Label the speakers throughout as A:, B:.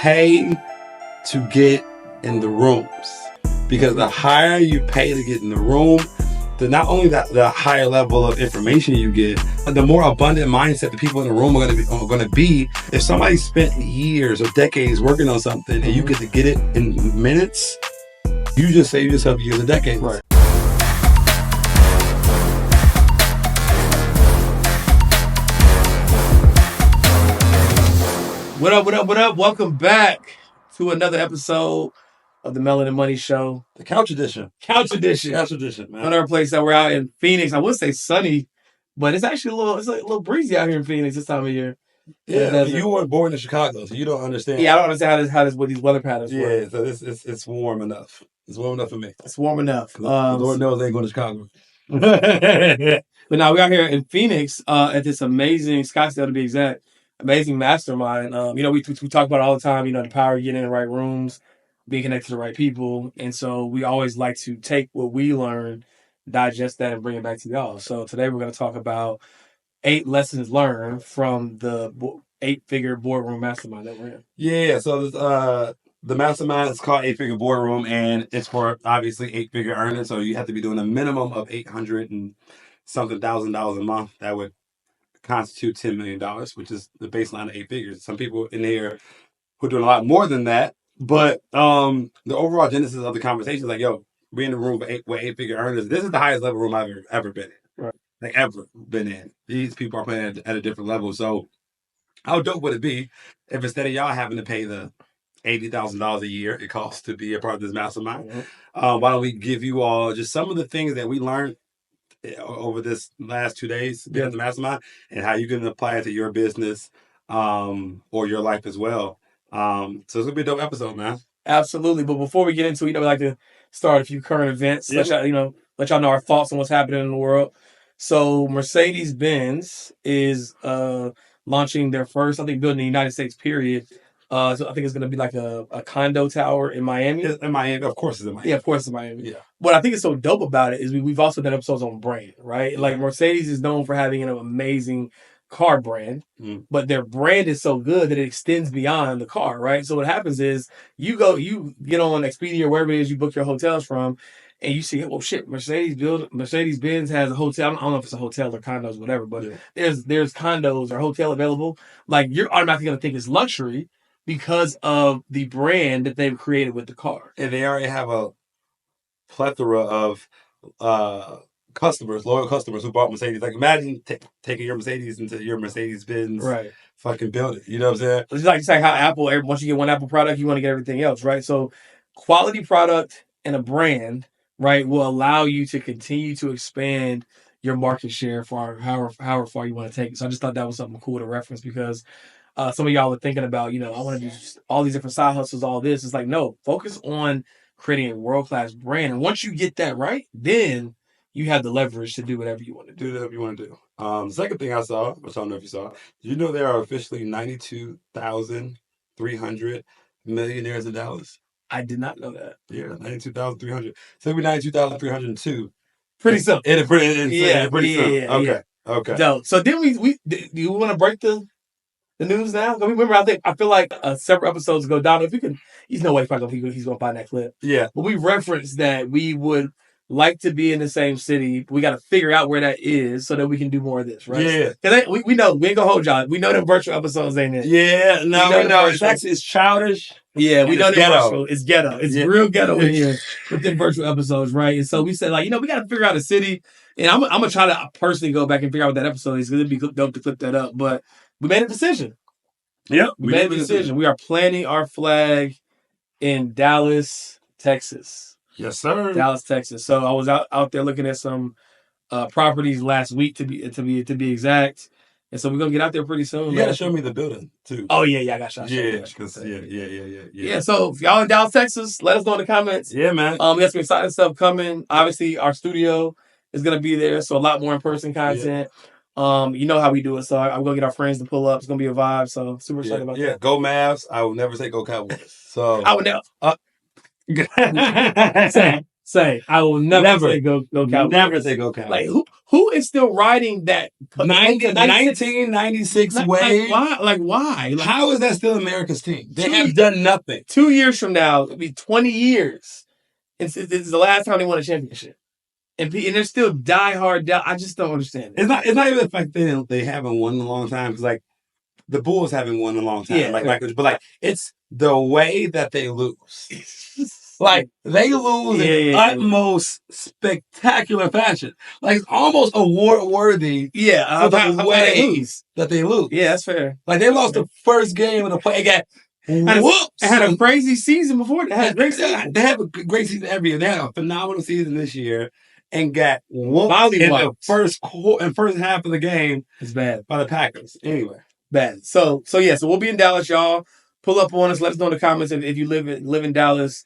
A: pay to get in the rooms. Because the higher you pay to get in the room, not only the higher level of information you get, but the more abundant mindset the people in the room are going to be. If somebody spent years or decades working on something and you get to get it in minutes, you just saved yourself years or decades.
B: Right. What up? Welcome back to another episode of the Melanin Money Show.
A: The Couch Edition.
B: Couch Edition, man. Another place that we're out in Phoenix. I would say sunny, but it's actually a little breezy out here in Phoenix this time of year.
A: Yeah, you weren't born in Chicago, so you don't understand.
B: Yeah, I don't understand how what these weather patterns
A: work. Yeah, so it's warm enough. It's warm enough for me.
B: It's warm enough.
A: Lord knows they ain't going to Chicago.
B: But now we're out here in Phoenix at this amazing, Scottsdale to be exact, amazing mastermind. We talk about it all the time, the power of getting in the right rooms, being connected to the right people. And so we always like to take what we learn, digest that, and bring it back to y'all. So today we're going to talk about 8 lessons learned from the 8-figure boardroom mastermind that we're in.
A: Yeah, so the mastermind is called 8-figure boardroom, and it's for obviously 8-figure earners. So you have to be doing a minimum of $800 and something thousand a month. That would constitute $10 million, which is the baseline of 8 figures. Some people in here who are doing a lot more than that, but the overall genesis of the conversation is like, yo, we're in the room with 8-figure earners. This is the highest level room I've ever been in.
B: Right.
A: Like ever been in. These people are playing at a different level. So how dope would it be if instead of y'all having to pay the $80,000 a year it costs to be a part of this mastermind, why don't we give you all just some of the things that we learned over this last 2 days being the mastermind, and how you can apply it to your business or your life as well. So it's gonna be a dope episode, man.
B: Absolutely. But before we get into it, we like to start a few current events. Let y'all know our thoughts on what's happening in the world. So Mercedes-Benz is launching their first, I think, building in the United States, period. So I think it's going to be like a condo tower in Miami.
A: In Miami, of course it's in Miami.
B: Yeah, of course it's in Miami.
A: Yeah.
B: What I think is so dope about it is we've also done episodes on brand, right? Like Mercedes is known for having an amazing car brand, but their brand is so good that it extends beyond the car, right? So what happens is you get on Expedia or wherever it is you book your hotels from, and you see, well, shit, Mercedes-Benz has a hotel. I don't know if it's a hotel or condos, whatever, but there's condos or hotel available. Like, you're automatically going to think it's luxury because of the brand that they've created with the car.
A: And they already have a plethora of loyal customers who bought Mercedes. Like, imagine taking your Mercedes into your Mercedes-Benz fucking building. You know what I'm saying?
B: It's like how Apple, once you get one Apple product, you want to get everything else, right? So quality product and a brand, right, will allow you to continue to expand your market share for however far you want to take it. So I just thought that was something cool to reference, because some of y'all are thinking about, I want to do all these different side hustles, all this. It's like, no, focus on creating a world-class brand. And once you get that right, then you have the leverage to do whatever you want to do.
A: The second thing I saw, which I don't know if you saw, did you know there are officially 92,300 millionaires in Dallas?
B: I did not know that.
A: Yeah, 92,300. So it'll be 92,302.
B: Pretty simple.
A: Pretty simple. Okay.
B: So then do you want to break the news now? Remember, I feel like several episodes ago, Donald, if you can, he's no way he's going to find that clip.
A: Yeah.
B: But we referenced that we would like to be in the same city. But we got to figure out where that is so that we can do more of this, right?
A: Yeah.
B: Because we know, we ain't going to hold y'all. We know them virtual episodes ain't it.
A: Yeah, we know. It's childish.
B: Yeah, we know
A: it's ghetto.
B: It's ghetto. It's real ghetto in here with them virtual episodes, right? And so we said, we got to figure out a city. And I'm going to try to personally go back and figure out what that episode is, because it'd be dope to clip that up. But we made a decision.
A: Yep.
B: We made a decision. We are planting our flag in Dallas, Texas.
A: Yes, sir.
B: Dallas, Texas. So I was out there looking at some properties last week to be exact. And so we're gonna get out there pretty soon.
A: You gotta show me the building too.
B: Oh yeah, I got shot.
A: Yeah.
B: So if y'all in Dallas, Texas, let us know in the comments.
A: Yeah, man.
B: We got some exciting stuff coming. Obviously, our studio is gonna be there, so a lot more in-person content. You know how we do it, so I'm gonna get our friends to pull up. It's gonna be a vibe, so super excited about that.
A: Yeah, go Mavs. I will never say go Cowboys. So
B: I would never. Say, I will never say go Cowboys.
A: Never say go Cowboys.
B: Like who is still riding that
A: 1996 wave?
B: Like why? Like,
A: how is that still America's team? They have done nothing.
B: 2 years from now, it'll be 20 years. It's the last time they won a championship. And they're still diehard. I just don't understand it.
A: It's not even the fact that they haven't won in a long time. Because like the Bulls haven't won in a long time.
B: Yeah,
A: but it's the way that they lose. Like they lose in utmost spectacular fashion. Like it's almost award worthy.
B: Yeah,
A: for the way that they lose.
B: Yeah, that's fair.
A: Like they lost the first game of the play. Whoops!
B: They had a crazy season before. They had
A: They have a great season every year. They had a phenomenal season this year and got whooped in the first half of the game.
B: It's bad
A: by the Packers. Anyway,
B: bad. So we'll be in Dallas, y'all. Pull up on us. Let us know in the comments if you live in Dallas,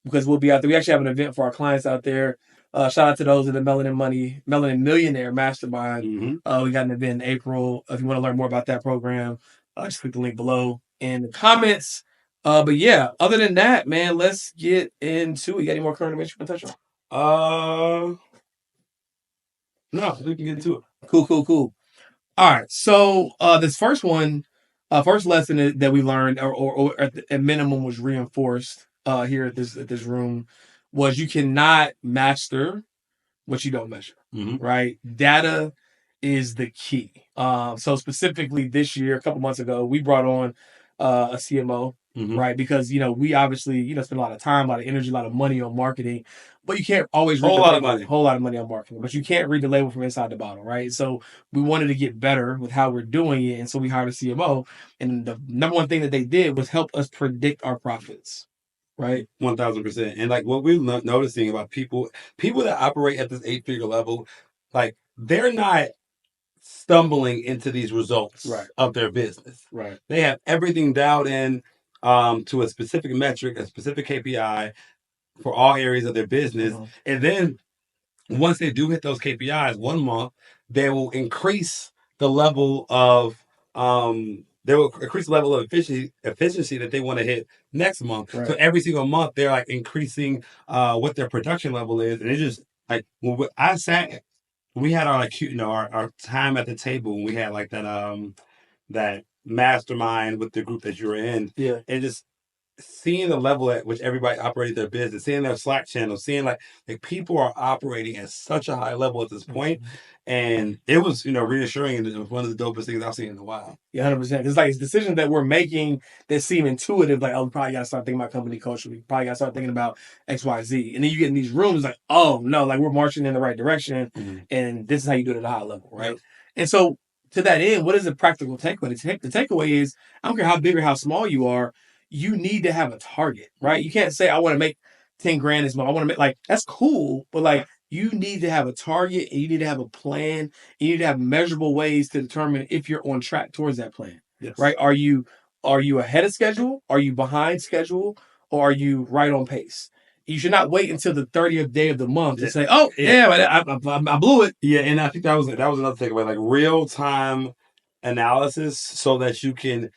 B: because we'll be out there. We actually have an event for our clients out there. Shout out to those in the Melanin Millionaire Mastermind.
A: Mm-hmm.
B: We got an event in April. If you want to learn more about that program, just click the link below in the comments. But yeah, other than that, man, let's get into it. You got any more current events you want to touch
A: on? No, we can get into it.
B: Cool. All right. So this first one, first lesson that we learned, or at minimum was reinforced here at this room, was you cannot master what you don't measure.
A: Mm-hmm.
B: Right? Data is the key. So specifically this year, a couple months ago, we brought on a CMO.
A: Mm-hmm.
B: Right, because we obviously spend a lot of time, a lot of energy, a lot of money on marketing, but you can't always
A: read whole lot
B: of money on marketing, but you can't read the label from inside the bottle, right? So we wanted to get better with how we're doing it, and so we hired a CMO, and the number one thing that they did was help us predict our profits, right?
A: 1,000%. And like what we're noticing about people that operate at this 8-figure level, like they're not stumbling into these results of their business.
B: Right.
A: They have everything dialed in to a specific metric, a specific KPI for all areas of their business.
B: Mm-hmm.
A: And then once they do hit those KPIs 1 month, they will increase the level of efficiency that they want to hit next month.
B: Right.
A: So every single month they're like increasing what their production level is. And it's just like when we had our our time at the table, when we had like that mastermind with the group that you were in.
B: Yeah.
A: And just seeing the level at which everybody operated their business, seeing their Slack channel, seeing like people are operating at such a high level at this point. And it was, reassuring, and it was one of the dopest things I've seen in a while.
B: Yeah, 100%. It's like it's decisions that we're making that seem intuitive, like, oh, we probably got to start thinking about company culture. We probably got to start thinking about X, Y, Z. And then you get in these rooms like, oh, no, like we're marching in the right direction.
A: Mm-hmm.
B: And this is how you do it at a high level, right? Yep. And so to that end, what is the practical takeaway? The takeaway is, I don't care how big or how small you are, you need to have a target, right? You can't say, I want to make 10 grand this month. I want to make, that's cool, but like, you need to have a target, and you need to have a plan, and you need to have measurable ways to determine if you're on track towards that plan.
A: Yes.
B: Right? Are you ahead of schedule? Are you behind schedule? Or are you right on pace? You should not wait until the 30th day of the month to say, "Oh, I blew it."
A: Yeah, and I think that was another takeaway, like real time analysis, so that you can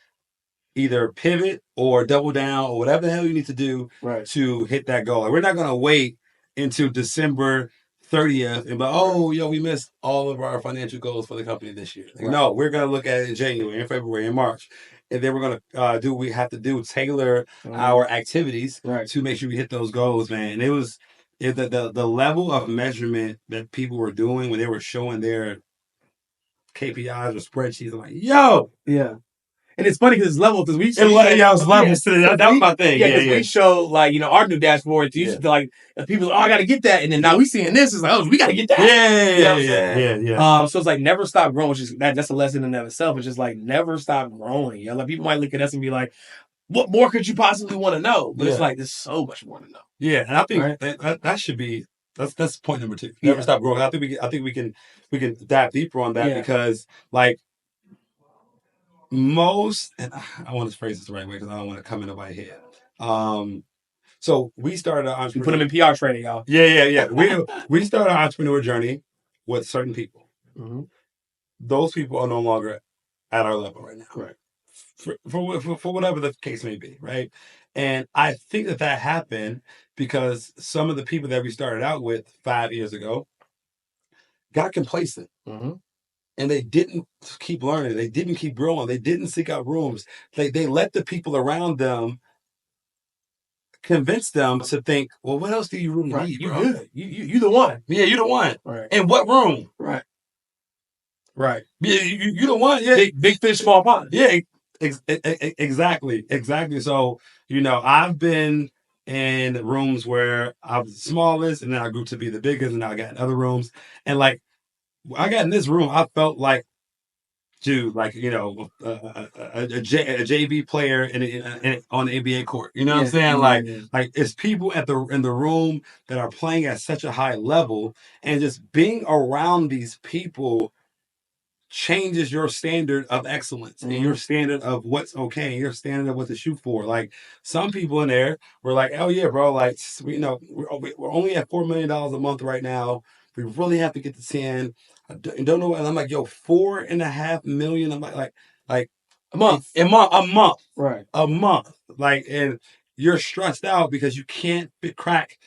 A: either pivot or double down or whatever the hell you need to do to hit that goal. Like, we're not going to wait until December 30th and be like, we missed all of our financial goals for the company this year. Like, no, we're going to look at it in January, in February, in March. And then we're going to do what we have to do, tailor our activities to make sure we hit those goals, man. And it was the level of measurement that people were doing when they were showing their KPIs or spreadsheets. I'm like,
B: yeah. And it's funny because it's level, because
A: that was my thing.
B: Yeah, we show our new dashboard. You used to like people, I got to get that, and then now we seeing this. It's like, we got to get that.
A: Yeah.
B: So it's like never stop growing. Which is that's a lesson in and of itself. It's just like never stop growing. Yeah, like people might look at us and be like, what more could you possibly want to know? But it's like there's so much more to know.
A: Yeah, and I think that should be that's point number 2. Never stop growing. I think we can dive deeper on that because like. Most, and I want to phrase this the right way because I don't want to come into my head. So we started our entrepreneur.
B: You put them in PR training, y'all.
A: Yeah. We started our entrepreneur journey with certain people.
B: Mm-hmm.
A: Those people are no longer at our level right now.
B: Correct.
A: for whatever the case may be, right? And I think that happened because some of the people that we started out with 5 years ago got complacent. Mm-hmm. And they didn't keep learning. They didn't keep growing. They didn't seek out rooms. They let the people around them convince them to think, well, what else do you really need,
B: you
A: bro?
B: good. You the one.
A: Yeah, you the one.
B: Right.
A: In what room?
B: Right. Right.
A: Yeah, you the one. Yeah.
B: Big fish, small pond.
A: Yeah, exactly. So, I've been in rooms where I was the smallest and then I grew to be the biggest and now I got in other rooms. And like, I got in this room, I felt like, dude, like, a JV player on the NBA court. You know what I'm saying? Like it's people in the room that are playing at such a high level, and just being around these people changes your standard of excellence and your standard of what's okay and your standard of what to shoot for. Like some people in there were like, oh yeah, bro, like we're only at $4 million a month right now. We really have to get to 10. I don't know. And I'm like, yo, 4.5 million. I'm like
B: a month.
A: A month.
B: Right.
A: A month. Like, and you're stressed out because you can't crack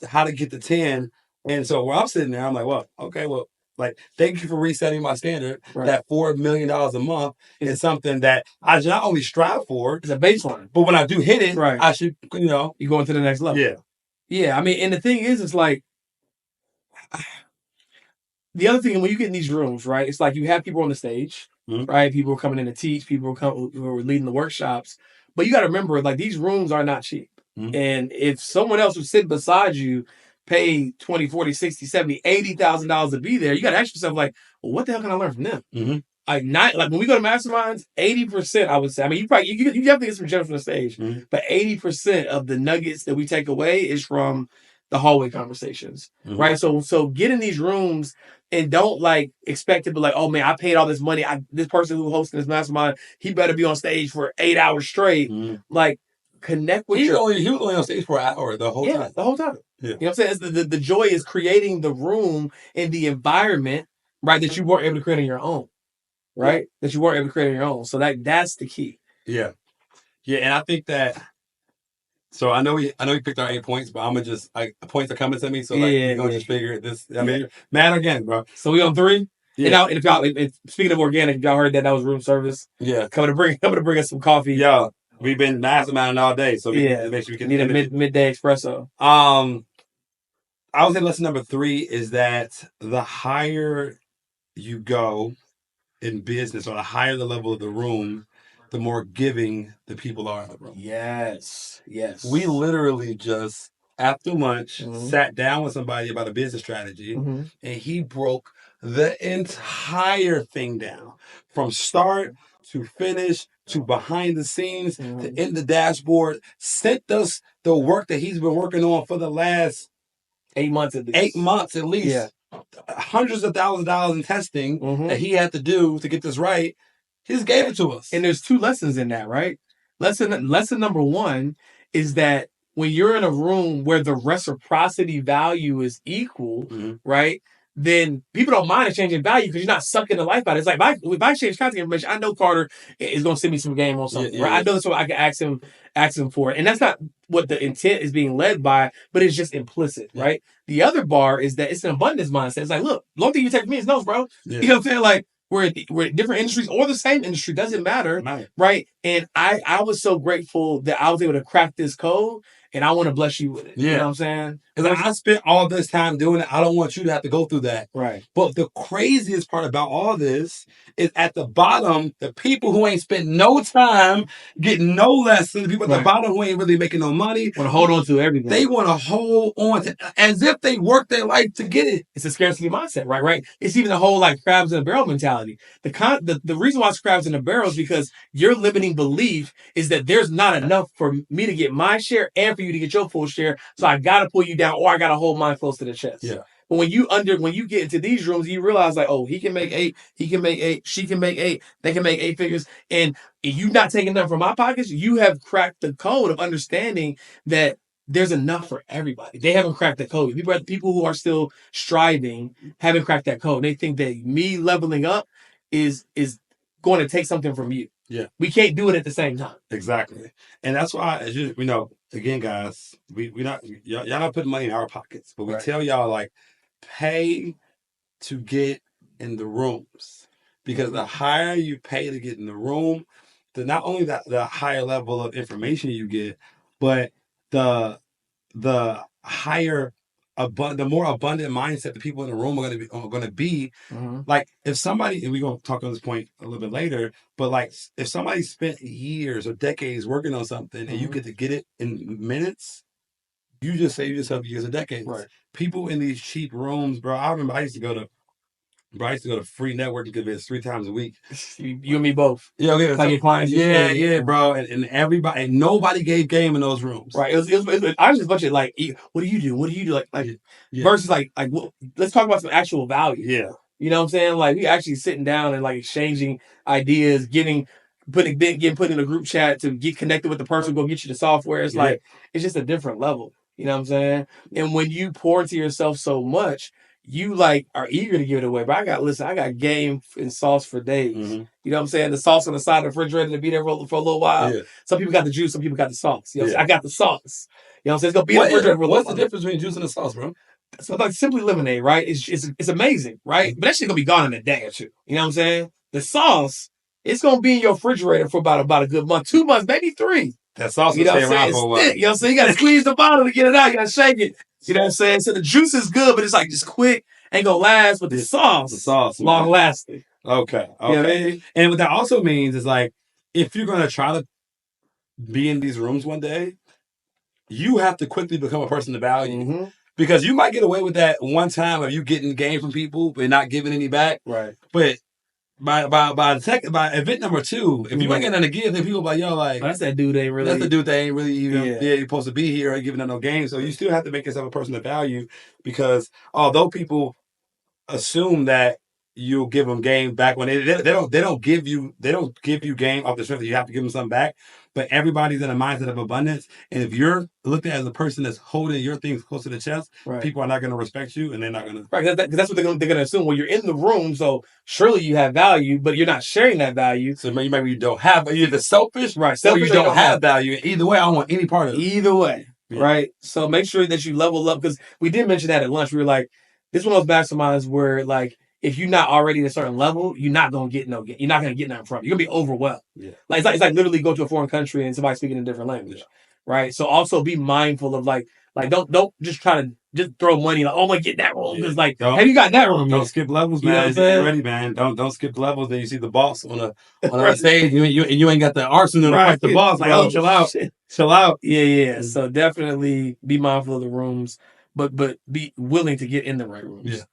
A: how to get to 10. And so where I'm sitting there, I'm like, well, okay, well, like, thank you for resetting my standard. Right. That $4 million a month is something that I not only strive for.
B: It's a baseline.
A: But when I do hit it,
B: right.
A: I should,
B: you go into the next level.
A: Yeah.
B: Yeah. I mean, and the thing is, it's like, the other thing, when you get in these rooms, right, it's like you have people on the stage, right? People are coming in to teach, people who are leading the workshops. But you got to remember, like, these rooms are not cheap. And if someone else who's sitting beside you paid $20, $40, $60, $70, $80,000 to be there, you got to ask yourself, like, well, what the hell can I learn from them? Like when we go to masterminds, 80%, I would say. I mean, you definitely get some gems from the stage, but 80% of the nuggets that we take away is from the hallway conversations, right? So get in these rooms and don't like expect to be like, oh man, I paid all this money. This person who hosting this mastermind, he better be on stage for 8 hours straight. Like, connect with
A: he was only on stage for an hour the whole time.
B: The whole time. Yeah. You know what I'm saying? The joy is creating the room and the environment, right, that you weren't able to create on your own. Right? Yeah. That you weren't able to create on your own. So that's the key.
A: Yeah. Yeah, and I think that, so I know we picked our 8 points, but I'm gonna just, like, the points are coming to me, so like we're gonna just figure this. I mean, mad again, bro.
B: So we on 3? Yeah. And if y'all, speaking of organic, if y'all heard that was room service.
A: Yeah.
B: Coming to bring us some coffee.
A: Yeah. We've been masterminding all day, so make sure we can
B: need a midday espresso.
A: I would say lesson number 3 is that the higher you go in business, or the higher the level of the room, the more giving the people are in the room.
B: Yes.
A: We literally just, after lunch, sat down with somebody about a business strategy, and he broke the entire thing down from start to finish to behind the scenes to in the dashboard, sent us the work that he's been working on for the last
B: 8 months at least.
A: 8 months at least. Yeah. Hundreds of thousands of dollars in testing that he had to do to get this right. He just gave it to us.
B: And there's 2 lessons in that, right? Lesson number 1 is that when you're in a room where the reciprocity value is equal, right, then people don't mind exchanging value because you're not sucking the life out. It's like, if I exchange contact information, I know Carter is going to send me some game on something, right? I know that's what I can ask him for it. And that's not what the intent is being led by, but it's just implicit, right? The other bar is that it's an abundance mindset. It's like, look, the only thing you take from me is notes, bro. You know what I'm saying? Like, we're in different industries or the same industry, doesn't matter, right? And I was so grateful that I was able to crack this code, and I want to bless you with it. You know what I'm saying?
A: Because I spent all this time doing it. I don't want you to have to go through that.
B: Right.
A: But the craziest part about all this is at the bottom, the people who ain't spent no time getting no lessons, the people at the bottom who ain't really making no money,
B: want to hold on to everything.
A: They want to hold on to as if they worked their life to get it.
B: It's a scarcity mindset, right? It's even the whole like crabs in a barrel mentality. The reason why it's crabs in a barrel is because your limiting belief is that there's not enough for me to get my share and for you to get your full share. So I got to pull you down, or I got to hold mine close to the chest.
A: Yeah.
B: But when you get into these rooms, you realize like, oh, he can make 8, he can make 8, she can make 8, they can make 8 figures. And if you're not taking enough from my pockets, you have cracked the code of understanding that there's enough for everybody. They haven't cracked the code. People who are still striving haven't cracked that code. They think that me leveling up is going to take something from you.
A: Yeah.
B: We can't do it at the same time.
A: Exactly. And that's why, as you know, again, guys, we not y'all not putting money in our pockets, but we tell y'all like pay to get in the rooms. Because the higher you pay to get in the room, not only the higher level of information you get, but the higher the more abundant mindset the people in the room are going to be. Like if somebody, and we're going to talk on this point a little bit later, but like if somebody spent years or decades working on something and you get to get it in minutes, you just save yourself years or decades.
B: Right.
A: People in these cheap rooms, bro. I remember I used to go to free networking events 3 times a week.
B: You and me both.
A: Yeah, okay.
B: Like your clients.
A: Yeah, bro. And everybody, and nobody gave game in those rooms.
B: Right. It was I was just a bunch of like, what do you do? What do you do? Like versus like well, let's talk about some actual value.
A: Yeah.
B: You know what I'm saying? Like we actually sitting down and like exchanging ideas, getting put in a group chat to get connected with the person, go get you the software. It's like it's just a different level. You know what I'm saying? And when you pour into yourself so much, you like are eager to give it away. But I got game and sauce for days. You know what I'm saying? The sauce on the side of the refrigerator to be there for a little while. Yeah. Some people got the juice, some people got the sauce. You know what I'm saying? I got the sauce. You know what I'm saying? It's gonna be in the refrigerator for a little while.
A: What's the difference between juice and the sauce, bro?
B: So like simply lemonade, right? It's amazing, right? But that shit gonna be gone in a day or two. You know what I'm saying? The sauce, it's gonna be in your refrigerator for about a good month, 2 months, maybe 3.
A: That sauce will stay around for a while.
B: You know what I'm saying? You gotta squeeze the bottle to get it out. You gotta shake it. You know what I'm saying? So the juice is good, but it's like just quick, ain't gonna last. But the sauce, long lasting.
A: Okay.
B: You know what I mean?
A: And what that also means is like if you're gonna try to be in these rooms one day, you have to quickly become a person of value. Because you might get away with that one time of you getting game from people but not giving any back.
B: Right.
A: But by event number 2, if you ain't getting nothing to give, then people like, yo, like
B: that's that dude ain't really.
A: That's the dude that ain't really even you're supposed to be here or giving them no game. So you still have to make yourself a person of value because although people assume that you'll give them game back when they don't give you game off the strength that you have to give them something back. But everybody's in a mindset of abundance, and if you're looked at as a person that's holding your things close to the chest, people are not going to respect you, and they're not going to.
B: Right, because that's what they're going to assume. Well, you're in the room, so surely you have value, but you're not sharing that value.
A: So maybe you don't have. You're either selfish,
B: right?
A: Selfish, or you don't have value. Either way, I don't want any part of it.
B: Either way, right? So make sure that you level up because we did mention that at lunch. We were like, this is one of those masterminds where like. If you're not already at a certain level, you're not gonna get no. You're not gonna get nothing from it. You're gonna be overwhelmed. Yeah. Like it's like literally go to a foreign country and somebody speaking a different language, right? So also be mindful of like don't just try to just throw money like I'm gonna get that room because like have you got that room?
A: Don't skip levels, man. You know get ready, man. Don't skip levels. Then you see the boss on a stage. You ain't got the arsenal to fight the boss. Like chill out, chill out.
B: Yeah. So definitely be mindful of the rooms, but be willing to get in the right rooms.
A: Yeah.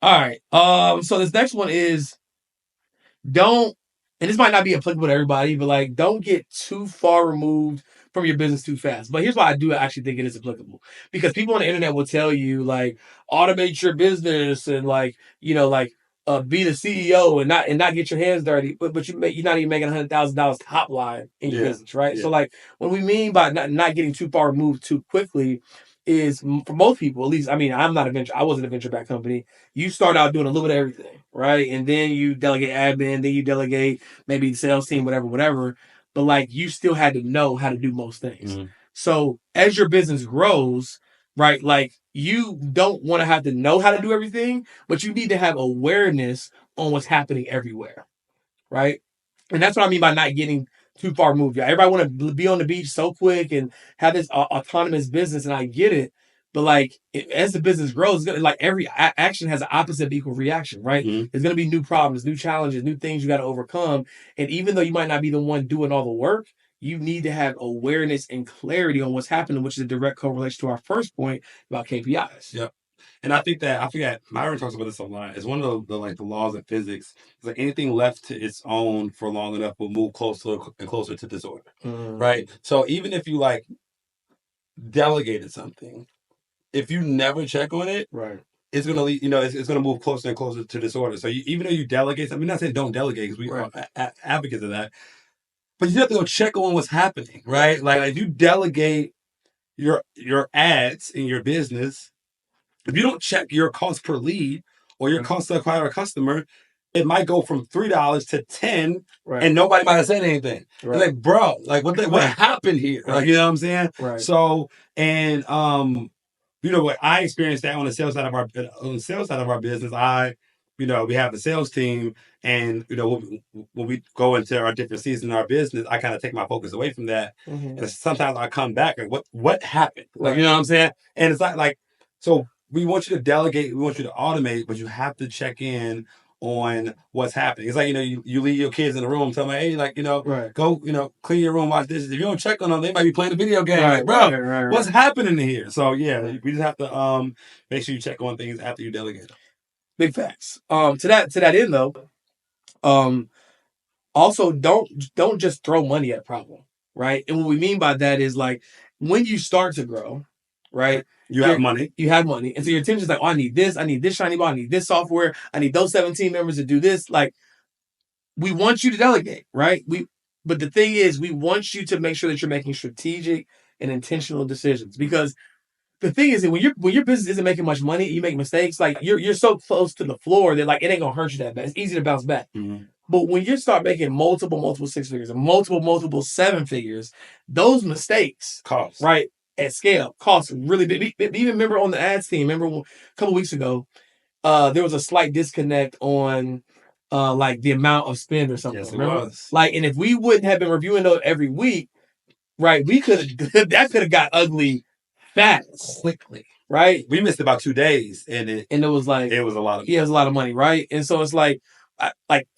B: All right. So this next one is don't, and this might not be applicable to everybody, but like don't get too far removed from your business too fast. But here's why I do actually think it is applicable. Because people on the internet will tell you like automate your business and like, be the CEO and not get your hands dirty, but you're not even making $100,000 top line in your business, right? Yeah. So like what we mean by not getting too far removed too quickly is for most people, at least, I mean, I wasn't a venture-backed company. You start out doing a little bit of everything, right? And then you delegate admin, then you delegate maybe the sales team, whatever. But like you still had to know how to do most things. So as your business grows, right, like you don't want to have to know how to do everything, but you need to have awareness on what's happening everywhere, right? And that's what I mean by not getting too far moved. Everybody want to be on the beach so quick and have this autonomous business, and I get it. But like as the business grows, it's gonna, like every action has an opposite but equal reaction, right? There's gonna be new problems, new challenges, new things you got to overcome. And even though you might not be the one doing all the work, you need to have awareness and clarity on what's happening, which is a direct correlation to our first point about KPIs.
A: Yep. And I think that, I forget, Myron talks about this a lot. It's one of the laws of physics. It's like anything left to its own for long enough will move closer and closer to disorder, right? So even if you like delegated something, if you never check on it,
B: right,
A: it's gonna lead, it's gonna move closer and closer to disorder. So even though you delegate something, I'm not saying don't delegate because we are advocates of that, but you have to go check on what's happening, right? Like if you delegate your ads in your business. If you don't check your cost per lead or your cost to acquire a customer, it might go from $3 to 10,
B: Right.
A: and nobody might have said anything.
B: Right.
A: It's like, bro, like what happened here?
B: Right.
A: Like, you know what I'm saying?
B: Right.
A: So, and you know what, I experienced that on the sales side of our business. We have a sales team, and when we go into our different seasons in our business, I kind of take my focus away from that.
B: Mm-hmm.
A: And sometimes I come back and what happened? Like,
B: Right.
A: you know what I'm saying? And it's like so we want you to delegate, we want you to automate, but you have to check in on what's happening. It's like, you leave your kids in the room, tell them, hey, like,
B: Right.
A: go, clean your room, watch this. If you don't check on them, they might be playing a video game.
B: Right,
A: Like, bro,
B: right.
A: what's happening here? So yeah,
B: Right.
A: we just have to make sure you check on things after you delegate.
B: Big facts. To that end though, also don't just throw money at a problem, right? And what we mean by that is like when you start to grow, right?
A: You have money.
B: You have money. And so your attention's like, oh, I need this shiny ball, I need this software, I need those 17 members to do this. Like, we want you to delegate, right? But the thing is, we want you to make sure that you're making strategic and intentional decisions. Because the thing is that when your business isn't making much money, you make mistakes, like you're so close to the floor that like it ain't gonna hurt you that bad. It's easy to bounce back.
A: Mm-hmm.
B: But when you start making multiple six figures and multiple seven figures, those mistakes
A: cost,
B: right, at scale cost really big. Even remember on the ads team, a couple weeks ago, there was a slight disconnect on like the amount of spend or something.
A: Yes, it
B: remember?
A: was.
B: Like, and if we wouldn't have been reviewing those every week, right, we could have that could have got ugly fast.
A: Quickly.
B: Right?
A: We missed about 2 days, and it was like it was a lot of
B: it was a lot of money, right? And so it's like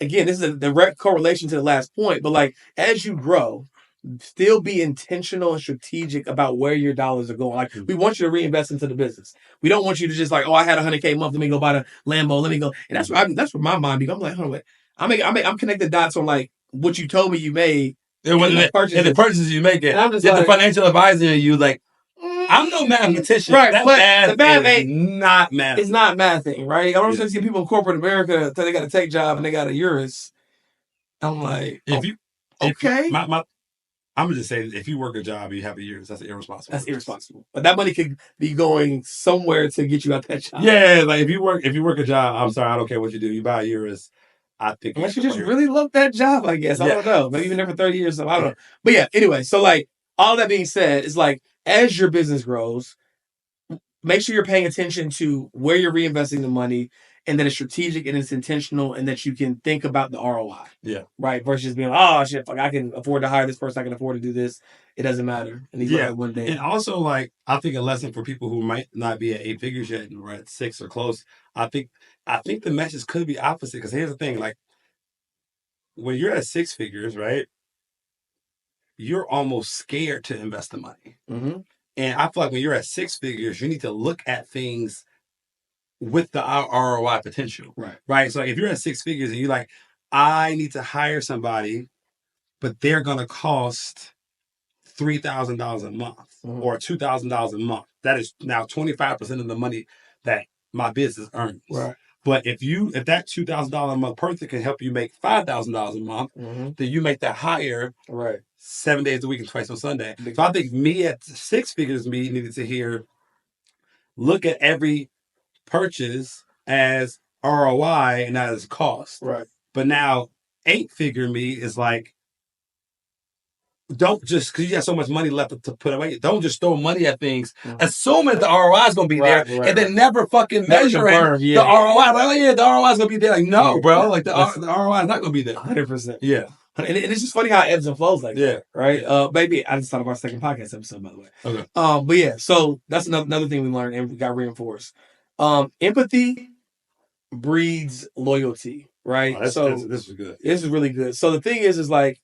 B: again, this is a direct correlation to the last point, but like as you grow, still be intentional and strategic about where your dollars are going. Like, we want you to reinvest into the business. We don't want you to just like, oh, I had $100K a month, let me go buy the Lambo, let me go. And that's where my mind be. I'm like, hold on, wait. I'm connecting dots on like what you told me you made.
A: And the purchases you make, and I'm just like, the financial advisor in you, like, I'm no mathematician.
B: Right,
A: that
B: but
A: math is not math.
B: It's not mathing, right? I don't see people in corporate America tell they got a tech job and they got a Urus. I'm like, okay.
A: I'm gonna just say, if you work a job, you have a Urus. That's irresponsible.
B: That's irresponsible. But that money could be going somewhere to get you out that job.
A: Yeah, like if you work a job, I'm sorry, I don't care what you do. You buy a Urus, I think
B: unless you just really love that job, I guess. I don't know. Maybe you've been there for 30 years. So I don't know. But yeah, anyway, so like all that being said, is like as your business grows, make sure you're paying attention to where you're reinvesting the money, and that it's strategic and it's intentional, and that you can think about the ROI.
A: Yeah.
B: Right. Versus being like, oh shit, fuck, I can afford to hire this person, I can afford to do this. It doesn't matter. And one day.
A: And also, like, I think a lesson for people who might not be at 8 figures yet and we're at 6 or close. I think the message could be opposite. Because here's the thing, like, when you're at 6 figures, right, you're almost scared to invest the money.
B: Mm-hmm.
A: And I feel like when you're at 6 figures, you need to look at things with the ROI potential. Right. So if you're at 6 figures and you're like, I need to hire somebody, but they're going to cost $3,000 a month or $2,000 a month. That is now 25% of the money that my business earns.
B: Right.
A: But if that $2,000 a month person can help you make $5,000 a month, then you make that higher.
B: Right.
A: 7 days a week and twice on Sunday. So I think me at 6 figures, me needed to hear, look at every purchase as ROI and not as cost.
B: Right.
A: But now 8-figure me is like, don't just, because you got so much money left to put away, don't just throw money at things, assuming the ROI is going to be there, and then never fucking measuring the ROI. Like, oh yeah, the ROI is going to be there. Like, no, bro, like the ROI is not going to be there.
B: 100%.
A: Yeah.
B: And it's just funny how it ebbs and flows like that, right? Maybe I just thought of our second podcast episode, by the way.
A: Okay.
B: But yeah, so that's another thing we learned and we got reinforced. Empathy breeds loyalty, right?
A: This is good.
B: This is really good. So the thing is like,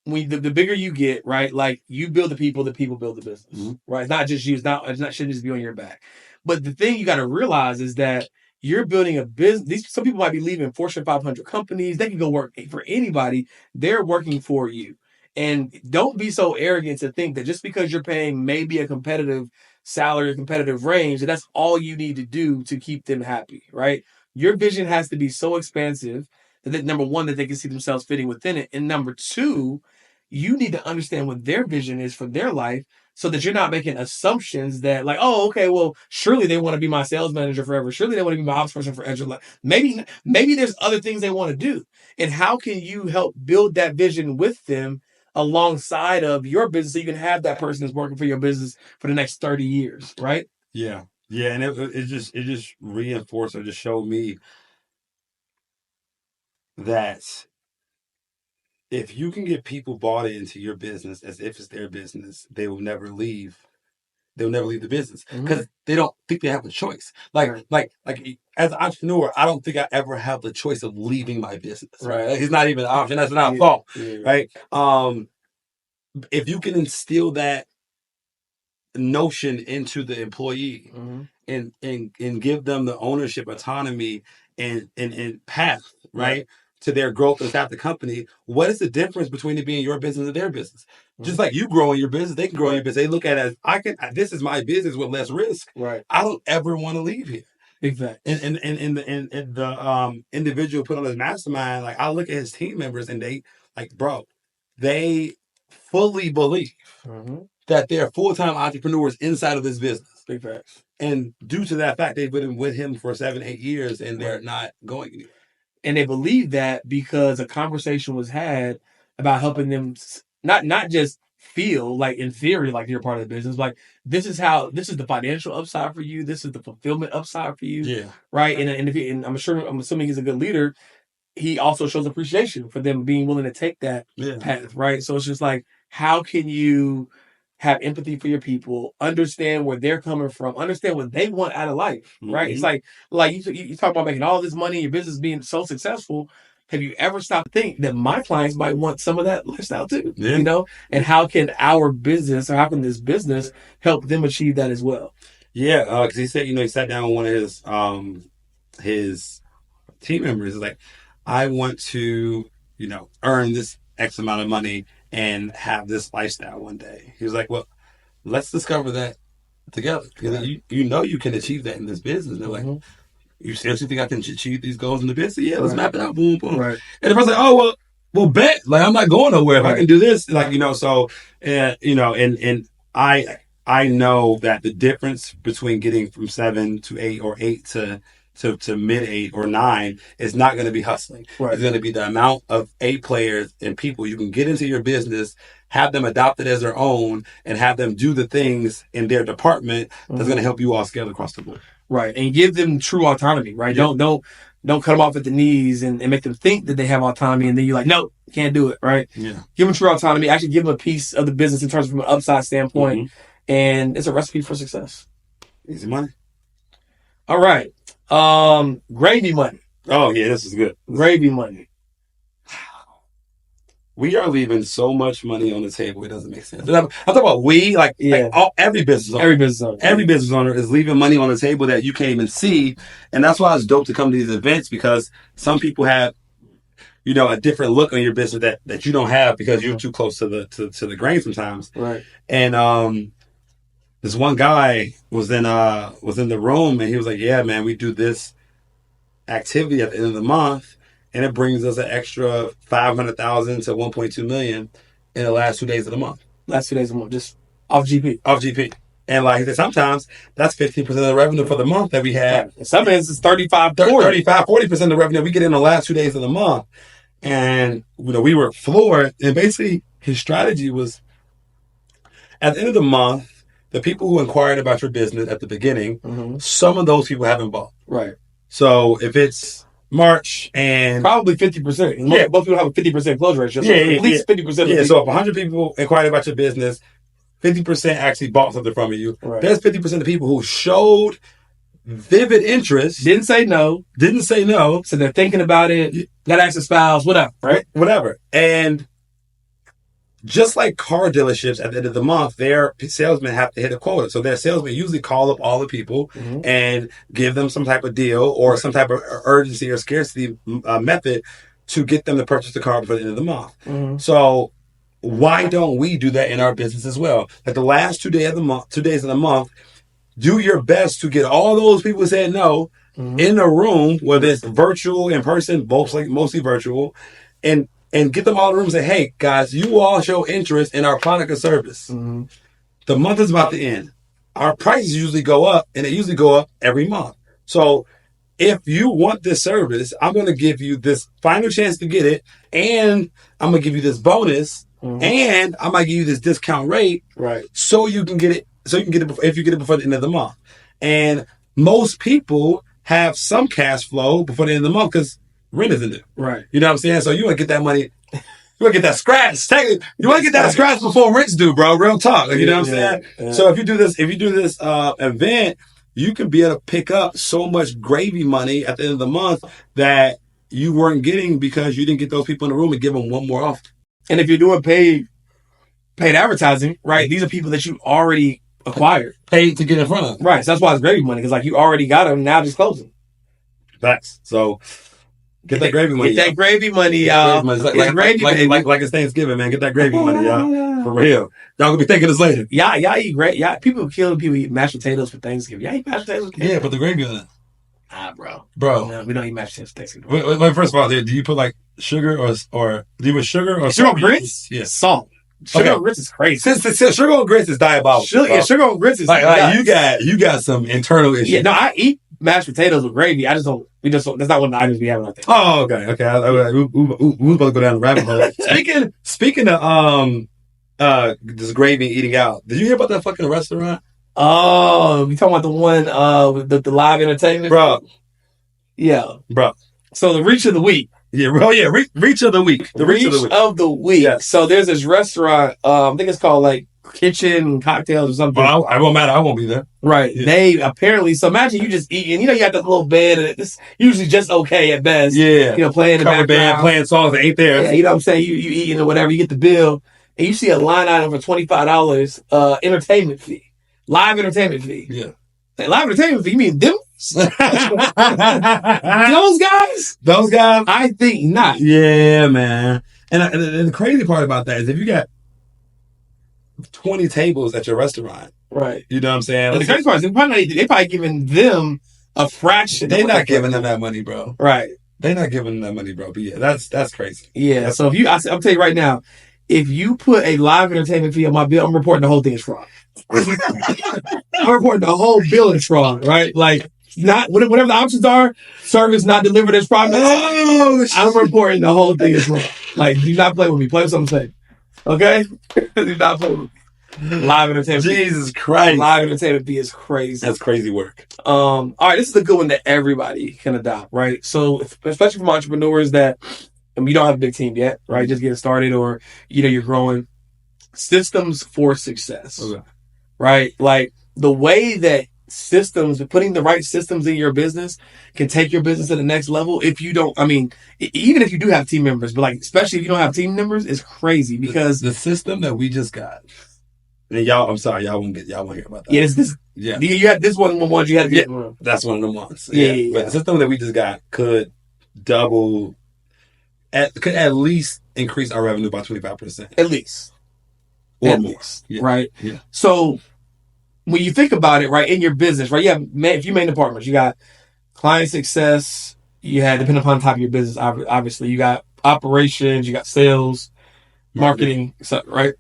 B: when the bigger you get, right? Like, you build the people build the business, right? It's not just you. It's not shouldn't just be on your back. But the thing you got to realize is that you're building a business. Some people might be leaving Fortune 500 companies. They can go work for anybody. They're working for you. And don't be so arrogant to think that just because you're paying maybe a competitive salary, a competitive range, that's all you need to do to keep them happy, right? Your vision has to be so expansive that, number one, that they can see themselves fitting within it. And number two, you need to understand what their vision is for their life so that you're not making assumptions that like, oh, okay, well, surely they want to be my sales manager forever. Surely they want to be my ops person forever. Like, maybe there's other things they want to do. And how can you help build that vision with them alongside of your business so you can have that person that's working for your business for the next 30 years, right?
A: Yeah. Yeah. And it just reinforced or just showed me that if you can get people bought into your business as if it's their business, they will never leave. They'll never leave the business because they don't think they have a choice. Like as an entrepreneur, I don't think I ever have the choice of leaving my business. Right? It's not even an option. That's not a thought. Right? If you can instill that notion into the employee and give them the ownership, autonomy, and path, right, to their growth inside the company, what is the difference between it being your business and their business? Just like you grow in your business, they can grow in your business. They look at it as this is my business with less risk. Right. I don't ever want to leave here. Exactly. And the individual put on his mastermind, like I look at his team members and they like, bro, they fully believe that they're full-time entrepreneurs inside of this business. Big facts. And due to that fact, they've been with him for 7-8 years and they're not going anywhere. And they believe that because a conversation was had about helping them not just feel like in theory like you're part of the business, like this is the financial upside for you, this is the fulfillment upside for you. Yeah. Right. And I'm assuming he's a good leader. He also shows appreciation for them being willing to take that path, right? So it's just like, how can you have empathy for your people, understand where they're coming from, understand what they want out of life, right? It's like you talk about making all this money, your business being so successful. Have you ever stopped to think that my clients might want some of that lifestyle too? Yeah. You know, and how can our business or how can this business help them achieve that as well? Yeah, because he said, he sat down with one of his team members. Is like, I want to, earn this X amount of money and have this lifestyle one day. He was like, well, let's discover that together. Because you can achieve that in this business. And they're like, you seriously think I can achieve these goals in the business? Yeah, let's map it out. Boom, boom. Right. And the person's like, oh, well, bet. Like, I'm not going nowhere if I can do this. Like, so, and I know that the difference between getting from 7 to 8 or 8 to mid 8 or 9 is not going to be hustling. Right. It's going to be the amount of A players and people you can get into your business, have them adopted as their own, and have them do the things in their department that's going to help you all scale across the board. Right. And give them true autonomy, right? Yeah. Don't cut them off at the knees and make them think that they have autonomy and then you're like, no, can't do it, right? Yeah. Give them true autonomy. Actually give them a piece of the business in terms of an upside standpoint. And it's a recipe for success. Easy money. All right. Gravy money. Oh yeah, this is good. Gravy money. We are leaving so much money on the table. It doesn't make sense. I'm talking about every business owner. Every business owner is leaving money on the table that you can't even see. And that's why it's dope to come to these events, because some people have, a different look on your business that you don't have because you're too close to the grain sometimes. Right. And this one guy was in the room and he was like, yeah, man, we do this activity at the end of the month and it brings us an extra $500,000 to $1.2 million in the last 2 days of the month. Last 2 days of the month, just off GP. Off GP. And like I said, sometimes that's 15% of the revenue for the month that we had. In some instances, 40% of the revenue we get in the last 2 days of the month. And we were floored. And basically his strategy was, at the end of the month, the people who inquired about your business at the beginning, some of those people haven't bought. Right. So if it's March and probably 50%. Yeah. Most people have a 50% close ratio. So at least 50%. Yeah. So if 100 people inquired about your business, 50% actually bought something from you. Right. There's 50% of people who showed vivid interest. Didn't say no. So they're thinking about it. Got to ask the spouse, whatever. Right. Whatever. And just like car dealerships at the end of the month, their salesmen have to hit a quota. So their salesmen usually call up all the people and give them some type of deal or some type of urgency or scarcity method to get them to purchase the car before the end of the month. So why don't we do that in our business as well? Like the last 2 days of the month, do your best to get all those people who said no in a room, whether it's virtual, in person, mostly virtual, and and get them all in the room and say, hey, guys, you all show interest in our product or service.
B: Mm-hmm.
A: The month is about to end. Our prices usually go up, and they usually go up every month. So if you want this service, I'm going to give you this final chance to get it, and I'm going to give you this bonus, and I might give you this discount rate,
B: right?
A: So you can get it. So you can get it if you get it before the end of the month. And most people have some cash flow before the end of the month because rent isn't due.
B: Right.
A: You know what I'm saying? So you want to get that money. You want to get that scratch. You want to get that scratch before rent's due, bro. Real talk. You know what I'm saying? Yeah. So if you do this event, you can be able to pick up so much gravy money at the end of the month that you weren't getting because you didn't get those people in the room and give them one more offer.
B: And if you're doing paid advertising, right? These are people that you already acquired,
A: paid to get in front of.
B: Right. So that's why it's gravy money, because like you already got them. Now just close them.
A: Facts. So. Get that gravy money.
B: Get that gravy money, y'all.
A: Like it's Thanksgiving, man. Get that gravy money, y'all. For real. Y'all gonna be thanking us later.
B: Y'all eat great. Y'all, people eat mashed potatoes for Thanksgiving. Y'all eat mashed potatoes?
A: Yeah, put the gravy on it.
B: Bro. No, we don't eat mashed potatoes for
A: Thanksgiving. Wait, first of all, do you put like sugar or do you put sugar or
B: sugar on grits?
A: Yeah.
B: Salt. Sugar on grits is crazy.
A: Since sugar on grits is diabolical.
B: Sugar on grits is
A: like you got some internal issues.
B: Yeah, no, I eat mashed potatoes with gravy. That's not one of the items we have on there.
A: Oh, okay. We about to go down the rabbit hole. Speaking of this gravy and eating out, did you hear about that fucking restaurant?
B: Oh, we talking about the one with the live entertainment?
A: Bro.
B: Yeah.
A: Bro.
B: So the reach of the week.
A: Yeah, bro. Yeah, reach of the week. The reach
B: of the week.
A: Yes.
B: So there's this restaurant. I think it's called like Kitchen Cocktails or something.
A: Well, I won't matter. I won't be there.
B: Right. Yeah. They apparently. So imagine you just eating. You got that little bed, and it's usually just okay at best.
A: Yeah.
B: Playing the
A: cover band, playing songs that ain't there.
B: Yeah. You know what I'm saying? You eating or whatever. You get the bill, and you see a line item for $25. Entertainment fee. Live entertainment fee.
A: Yeah.
B: Like, live entertainment fee. You mean them? Those guys?
A: Those guys?
B: I think not.
A: Yeah, man. And the crazy part about that is if you got 20 tables at your restaurant,
B: right?
A: You know what I'm saying?
B: And the crazy part is they probably giving them a fraction.
A: They're not giving them that money, bro.
B: Right?
A: They're not giving them that money, bro. But yeah, that's crazy.
B: Yeah. So if I'll tell you right now, if you put a live entertainment fee on my bill, I'm reporting the whole thing is fraud. I'm reporting the whole bill is fraud, right? Like. Not whatever the options are, service not delivered as promised. Oh, I'm reporting the whole thing is wrong. Like, do not play with me. Play with something safe. Okay? Do not play with me. Live entertainment.
A: Jesus Christ.
B: Live entertainment fee is crazy.
A: That's crazy work.
B: All right, this is a good one that everybody can adopt, right? So, especially from entrepreneurs that you don't have a big team yet, right? Just getting started, or you're growing. Systems for success. Okay. Right? Like the way that putting the right systems in your business can take your business to the next level. If you don't, even if you do have team members, but like, especially if you don't have team members, it's crazy because
A: the system that we just got. And y'all, I'm sorry, y'all won't hear about that.
B: Yeah, you had this one of the ones you had to get.
A: Yeah, that's one of the ones.
B: Yeah.
A: But the system that we just got could could at least increase our revenue by 25%.
B: At least.
A: Or more.
B: Yeah. Right?
A: Yeah.
B: So when you think about it, right, in your business, right, if you main departments, you got client success, you had, depending upon the type of your business, obviously, you got operations, you got sales, marketing, right?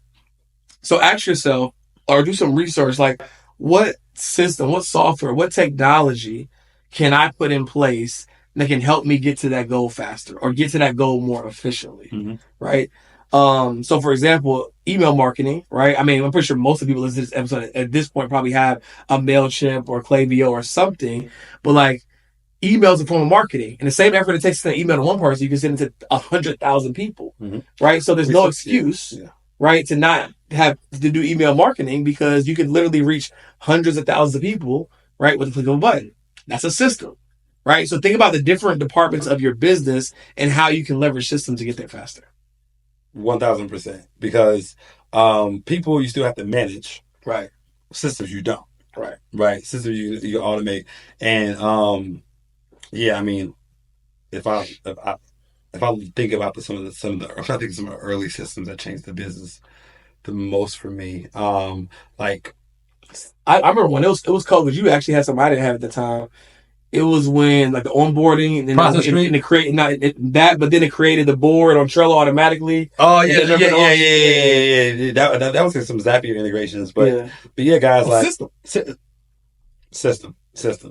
B: So ask yourself, or do some research, like, what system, what software, what technology can I put in place that can help me get to that goal faster or get to that goal more efficiently, right? So for example, email marketing, right? I'm pretty sure most of the people listening to this episode at this point probably have a MailChimp or Klaviyo or something, but like email is a form of marketing, and the same effort it takes to send an email to one person, you can send it to 100,000 people, right? So there's no excuse, right, to not have to do email marketing because you can literally reach hundreds of thousands of people, right, with a click of a button. That's a system, right? So think about the different departments of your business and how you can leverage systems to get there faster.
A: 1,000%. Because people you still have to manage.
B: Right.
A: Systems you don't.
B: Right.
A: Right. Systems you automate. And if I think about some of the early systems that changed the business the most for me. I
B: remember when it was COVID, you actually had something I didn't have at the time. It was when like the onboarding and then
A: Process Street?
B: and it created but then it created the board on Trello automatically.
A: Oh yeah. That was like some Zapier integrations, but yeah, guys, like system.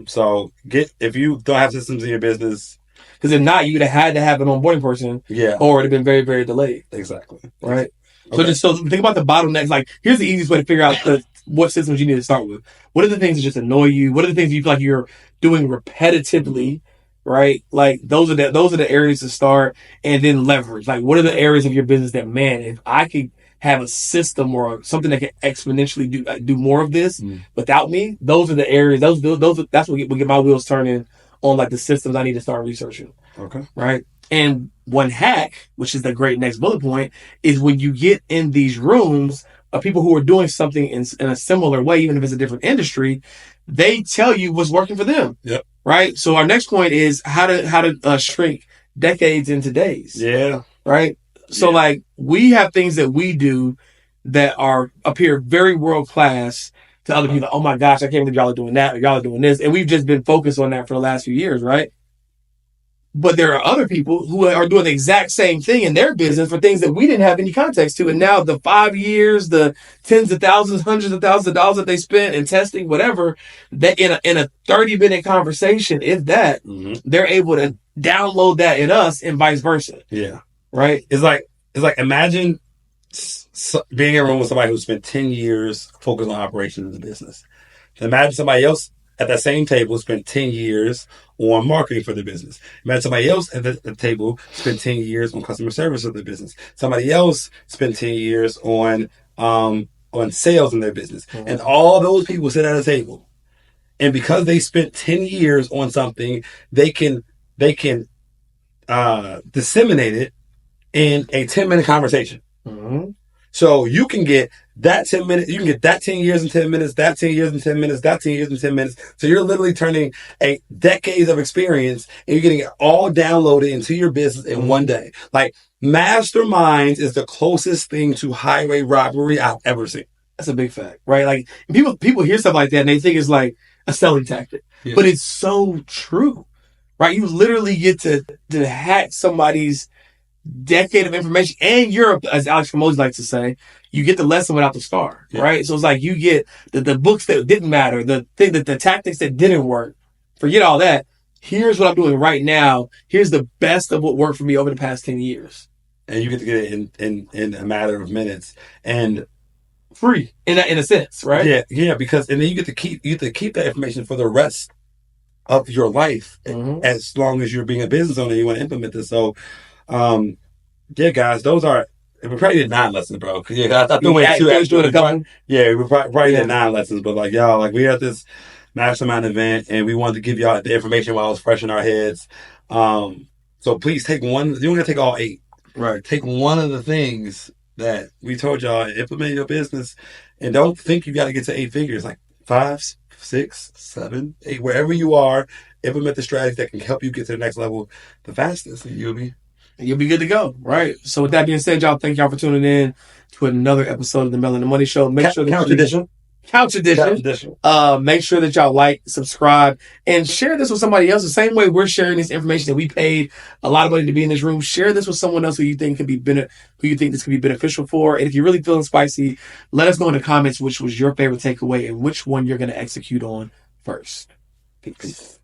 A: So if you don't have systems in your business,
B: because if not, you would have had to have an onboarding person,
A: yeah,
B: or it would have been very, very delayed.
A: Exactly.
B: Right. Okay. So think about the bottlenecks. Like, here's the easiest way to figure out what systems you need to start with. What are the things that just annoy you? What are the things you feel like you're doing repetitively? Right. Like those are the areas to start, and then leverage. Like, what are the areas of your business that, man, if I could have a system or something that can exponentially do more of this without me, those are the areas. That's what will get my wheels turning on like the systems I need to start researching.
A: Okay.
B: Right. And one hack, which is the great next bullet point, is when you get in these rooms of people who are doing something in a similar way, even if it's a different industry, they tell you what's working for them.
A: Yep.
B: Right. So our next point is how to shrink decades into days.
A: Yeah.
B: Right. So like we have things that we do that appear very world class to other people. Oh my gosh, I can't believe y'all are doing that or y'all are doing this. And we've just been focused on that for the last few years, right? But there are other people who are doing the exact same thing in their business for things that we didn't have any context to. And now the 5 years, the tens of thousands, hundreds of thousands of dollars that they spent in testing, whatever, that in a 30-minute conversation, if that, they're able to download that in us and vice versa.
A: Yeah.
B: Right?
A: It's like imagine being in a room with somebody who spent 10 years focused on operations of the business. Imagine somebody else at that same table spent 10 years on marketing for the business. Imagine somebody else at the table spent 10 years on customer service of the business. Somebody else spent 10 years on sales in their business. And all those people sit at a table. And because they spent 10 years on something, they can disseminate it in a 10-minute conversation. So you can get that 10 minutes, you can get that 10 years and 10 minutes, that 10 years and 10 minutes, that 10 years and 10 minutes. So you're literally turning a decades of experience and you're getting it all downloaded into your business in one day. Like Masterminds is the closest thing to highway robbery I've ever seen.
B: That's a big fact, right? Like people hear stuff like that and they think it's like a selling tactic, but it's so true, right? You literally get to hack somebody's decade of information, and Europe, as Alex Camozzi likes to say, you get the lesson without the star, right? So it's like you get the books that didn't matter, the tactics that didn't work. Forget all that. Here's what I'm doing right now. Here's the best of what worked for me over the past 10 years.
A: And you get to get it in a matter of minutes and
B: free in a sense, right?
A: Yeah, because and then you get to keep that information for the rest of your life as long as you're being a business owner and you want to implement this. So yeah, guys, those are. We probably did 9 lessons, bro. Yeah, I threw away 2 extra. Yeah, we probably did 9 lessons, but like y'all, like we had this mastermind event, and we wanted to give y'all the information while it was fresh in our heads. So please take one. You don't gotta take all 8. Right. Take one of the things that we told y'all, implement in your business, and don't think you got to get to 8 figures. Like 5, 6, 7, 8, wherever you are, implement the strategies that can help you get to the next level the fastest, and you'll be good to go.
B: Right. So with that being said, y'all, thank y'all for tuning in to another episode of the Mel and the Money Show. Make sure that
A: Couch edition.
B: Make sure that y'all like, subscribe, and share this with somebody else. The same way we're sharing this information that we paid a lot of money to be in this room. Share this with someone else who you think this could be beneficial for. And if you're really feeling spicy, let us know in the comments which was your favorite takeaway and which one you're going to execute on first. Peace.